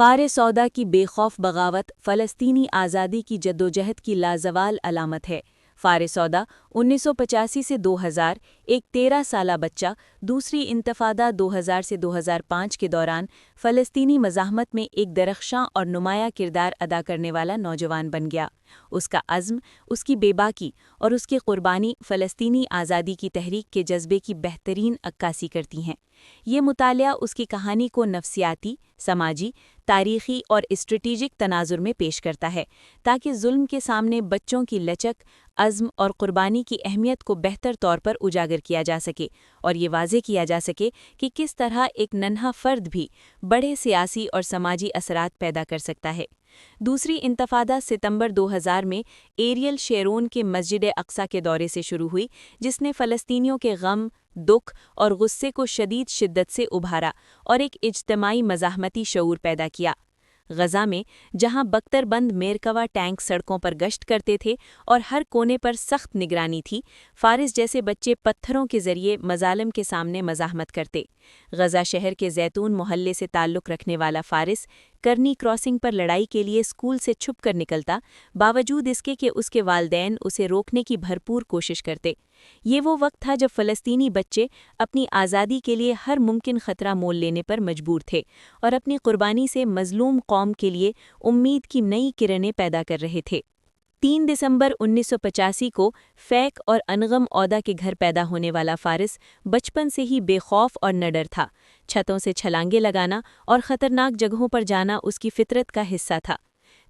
For سودا کی بے خوف بغاوت فلسطینی آزادی کی جدوجہد کی لازوال علامت ہے۔ فار سودا 1985 سے 2000 ایک 13 سالہ بچہ دوسری انتفاضہ 2000 سے 2005 کے دوران فلسطینی مزاحمت میں ایک درخشاں اور نمایاں کردار ادا کرنے والا نوجوان بن گیا۔ اس کا عزم، اس کی بے باکی اور اس کی قربانی فلسطینی آزادی کی تحریک کے جذبے کی بہترین عکاسی کرتی ہیں۔ یہ مطالعہ اس کی کہانی کو نفسیاتی، سماجی، تاریخی اور اسٹریٹجک تناظر میں پیش کرتا ہے تاکہ ظلم کے سامنے بچوں کی لچک، عزم اور قربانی کی اہمیت کو بہتر طور پر اجاگر کیا جا سکے اور یہ واضح کیا جا سکے کہ کس طرح ایک ننھا فرد بھی بڑے سیاسی اور سماجی اثرات پیدا کر سکتا ہے۔ دوسری انتفاضہ ستمبر 2000 میں ایریل شیرون کے مسجد اقصیٰ کے دورے سے شروع ہوئی، جس نے فلسطینیوں کے غم، دکھ اور غصے کو شدید شدت سے ابھارا اور ایک اجتماعی مزاحمتی شعور پیدا کیا۔ غزہ میں جہاں بختر بند میرکوا ٹینک سڑکوں پر گشت کرتے تھے اور ہر کونے پر سخت نگرانی تھی، فارس جیسے بچے پتھروں کے ذریعے مظالم کے سامنے مزاحمت کرتے۔ غزہ شہر کے زیتون محلے سے تعلق رکھنے والا فارس کرنی کراسنگ پر لڑائی کے لیے اسکول سے چھپ کر نکلتا، باوجود اس کے کہ اس کے والدین اسے روکنے کی بھرپور کوشش کرتے۔ یہ وہ وقت تھا جب فلسطینی بچے اپنی آزادی کے لیے ہر ممکن خطرہ مول لینے پر مجبور تھے اور اپنی قربانی سے مظلوم قوم کے لیے امید کی نئی کرنیں پیدا کر رہے تھے۔ 3 دسمبر 1985 کو فیک اور انغم عہدہ کے گھر پیدا ہونے والا فارس بچپن سے ہی بے خوف اور نڈر تھا۔ چھتوں سے چھلانگے لگانا اور خطرناک جگہوں پر جانا اس کی فطرت کا حصہ تھا۔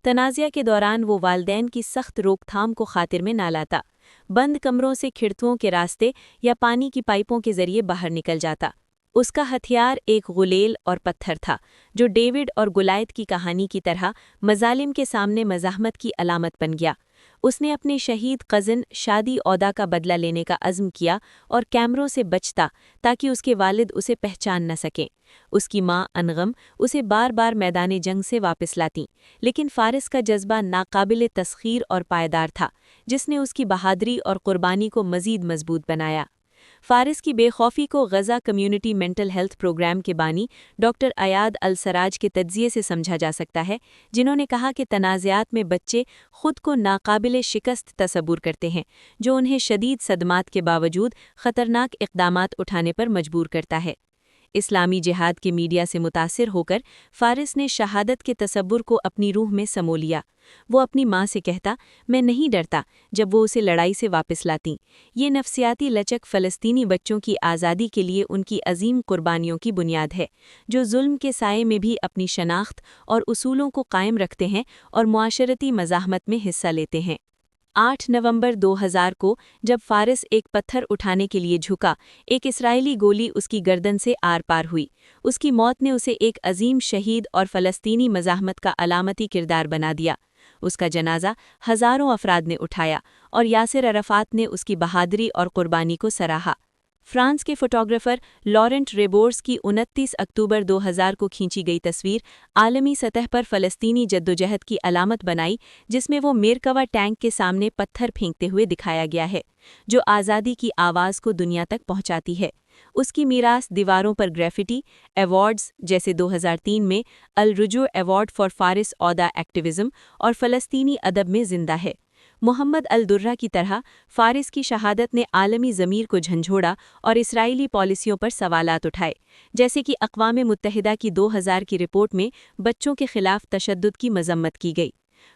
تنازعہ کے دوران وہ والدین کی سخت روک تھام کو خاطر میں نہ لاتا، بند کمروں سے کھڑکیوں کے راستے یا پانی کی پائپوں کے ذریعے باہر نکل جاتا۔ اس کا ہتھیار ایک غلیل اور پتھر تھا، جو ڈیوڈ اور گولائت کی کہانی کی طرح مظالم کے سامنے مزاحمت کی علامت بن گیا۔ اس نے اپنے شہید کزن شادی عہدہ کا بدلہ لینے کا عزم کیا اور کیمروں سے بچتا تاکہ اس کے والد اسے پہچان نہ سکیں۔ اس کی ماں انغم اسے بار بار میدان جنگ سے واپس لاتیں، لیکن فارس کا جذبہ ناقابل تسخیر اور پائیدار تھا، جس نے اس کی بہادری اور قربانی کو مزید مضبوط بنایا۔ فارس کی بے خوفی کو Gaza community mental health programme کے بانی ڈاکٹر ایاد السراج کے تجزیے سے سمجھا جا سکتا ہے، جنہوں نے کہا کہ تنازعات میں بچے خود کو ناقابل شکست تصور کرتے ہیں، جو انہیں شدید صدمات کے باوجود خطرناک اقدامات اٹھانے پر مجبور کرتا ہے۔ اسلامی جہاد کے میڈیا سے متاثر ہو کر فارس نے شہادت کے تصور کو اپنی روح میں سمو لیا۔ وہ اپنی ماں سے کہتا، میں نہیں ڈرتا، جب وہ اسے لڑائی سے واپس لاتیں۔ یہ نفسیاتی لچک فلسطینی بچوں کی آزادی کے لیے ان کی عظیم قربانیوں کی بنیاد ہے، جو ظلم کے سائے میں بھی اپنی شناخت اور اصولوں کو قائم رکھتے ہیں اور معاشرتی مزاحمت میں حصہ لیتے ہیں۔ 8 نومبر 2000 کو جب فارس ایک پتھر اٹھانے کے لیے جھکا، ایک اسرائیلی گولی اس کی گردن سے آر پار ہوئی۔ اس کی موت نے اسے ایک عظیم شہید اور فلسطینی مزاحمت کا علامتی کردار بنا دیا۔ اس کا جنازہ ہزاروں افراد نے اٹھایا اور یاسر عرفات نے اس کی بہادری اور قربانی کو سراہا۔ فرانس کے فوٹوگرافر لارنٹ ریبورس کی 29 اکتوبر 2000 کو کھینچی گئی تصویر عالمی سطح پر فلسطینی جدوجہد کی علامت بنائی، جس میں وہ میرکوا ٹینک کے سامنے پتھر پھینکتے ہوئے دکھایا گیا ہے، جو آزادی کی آواز کو دنیا تک پہنچاتی ہے۔ اس کی میراث دیواروں پر گریفٹی، ایوارڈز جیسے 2003 میں الرجوع ایوارڈ فار فارس عہدہ ایکٹیوزم اور فلسطینی ادب میں زندہ ہے۔ محمد الدرہ کی طرح فارس کی شہادت نے عالمی ضمیر کو جھنجھوڑا اور اسرائیلی پالیسیوں پر سوالات اٹھائے، جیسے کہ اقوام متحدہ کی 2000 کی رپورٹ میں بچوں کے خلاف تشدد کی مذمت کی گئی۔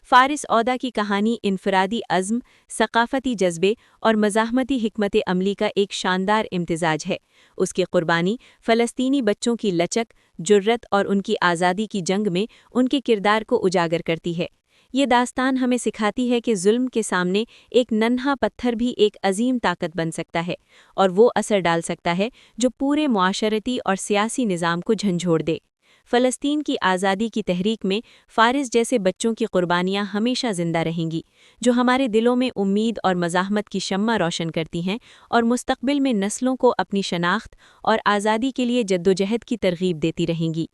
فارس عہدہ کی کہانی انفرادی عزم، ثقافتی جذبے اور مزاحمتی حکمت عملی کا ایک شاندار امتزاج ہے۔ اس کی قربانی فلسطینی بچوں کی لچک، جرأت اور ان کی آزادی کی جنگ میں ان کے کردار کو اجاگر کرتی ہے۔ یہ داستان ہمیں سکھاتی ہے کہ ظلم کے سامنے ایک ننھا پتھر بھی ایک عظیم طاقت بن سکتا ہے اور وہ اثر ڈال سکتا ہے جو پورے معاشرتی اور سیاسی نظام کو جھنجھوڑ دے۔ فلسطین کی آزادی کی تحریک میں فارس جیسے بچوں کی قربانیاں ہمیشہ زندہ رہیں گی، جو ہمارے دلوں میں امید اور مزاحمت کی شمع روشن کرتی ہیں اور مستقبل میں نسلوں کو اپنی شناخت اور آزادی کے لیے جدوجہد کی ترغیب دیتی رہیں گی۔